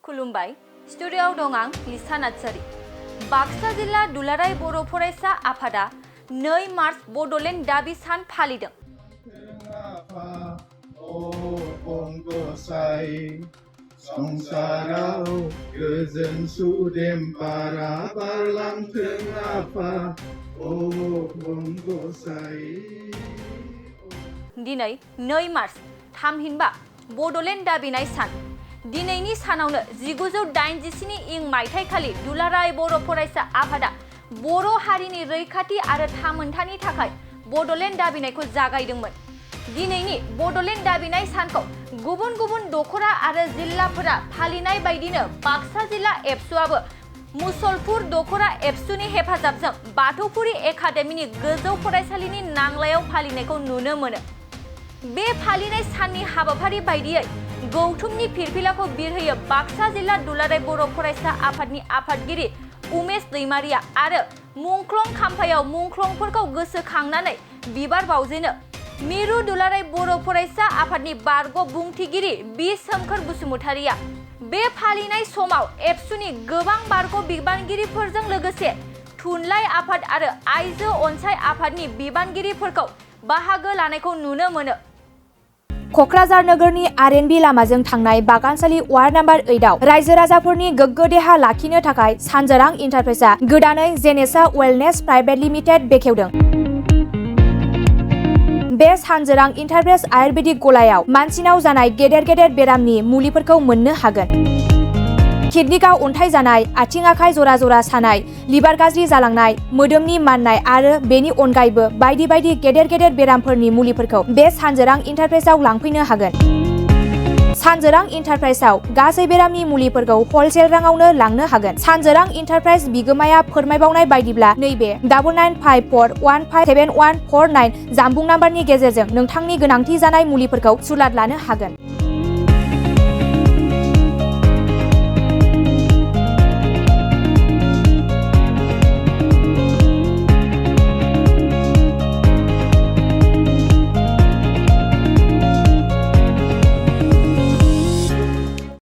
खुलुमबाय स्टुडिय'आव दं आं लिसा नार्जारी। बाक्सा जिल्ला दुलाराय बर' फरायसा आफादा 2 मार्च बड'लेण्ड दाबि सान फालिदों। संसाराव गोजोन सुदेम बारा बारलांथों आफा गसाइ। दिनै 2 मार्च थामहिनबा बड'लेण्ड दाबिनाय सान। दिनैनि सानावनो 1987 इं मायथाइखालि दुलाराय बर' फरायसा आफादा बर' हारिनि रैखाथि आरो थामोनथानि थाखाय बड'लेण्ड दाबिनायखौ जागायदोंमोन। दिनैनि बड'लेण्ड दाबिनाय सानखौ गुबुन गुबुन दखरा आरो जिल्लाफोरा फालिनाय बायदिनो बाक्सा जिल्ला एबसुआबो मुसलपुर दखरा एबसुनि हेफाजाबजों बाथौफुरि एकाडेमिनि गोजौ फरायसालिनि नांलायाव फालिनायखौ नुनो मोनो। बे फालिनाय साननि हाबाफारि बायदियै गौथुमनि फिरफिलाखौ बिरहोयो बाक्सा जिल्ला दुलाराय बर' फरायसा आफादनि आफादगिरि उमेश दैमारिया आरो मुंख्लं खाम्फायाव मुंख्लंफोरखौ गोसोखांनानै बिबार बावजेनो मिरु दुलाराय बर' फरायसा आफादनि बारग' बुंथिगिरि बि सोमखोर बसुमतारिया। बे फालिनाय समाव एबसुनि गोबां बारग' बिबानगिरिफोरजों लोगोसे थुनलाइ आफाद आरो आइजो अनसाइ आफादनि बिबानगिरिफोरखौ बाहागो लानायखौ नुनो मोनो। क'क्राझार नोगोरनि आर.एन.बि लामाजों थांनाय बागानसालि वार्ड नम्बर 8आव रायजो राजाफोरनि गोग्गो देहा लाखिनो थाखाय सानजोरां इन्टारप्राइजआ गोदानै जेनेसा वेलनेस प्राइभेट लिमिटेड बेखेवदों। बे सानजोरां इन्टारप्राइज आयुर्वेदिक गलायाव मानसिनाव जानाय गेदेर गेदेर बेरामनि मुलिफोरखौ मोननो हागोन। किडनिकआव अन्थाइ जानाय, आथिं आखाइ जरा जरा सानाय, लिभार गाज्रि जालांनाय, मोदोमनि माननाय आरो बेनि अनगायैबो बायदि बायदि गेदेर गेदेर बेरामफोरनि मुलिफोरखौ बे सानजोरां इन्टारप्राइजआव लांफैनो हागोन। सानजोरां इन्टारप्राइजआव गासै बेरामनि मुलिफोरखौ हलसेल राङावनो लांनो हागोन। सानजोरां इन्टारप्राइज बिगोमाया फोरमायबावनाय बायदिब्ला नैबे 9954157149 जानबुं नाम्बारनि गेजेरजों नोंथांनि गोनांथि जानाय मुलिफोरखौ सुलाद लानो हागोन।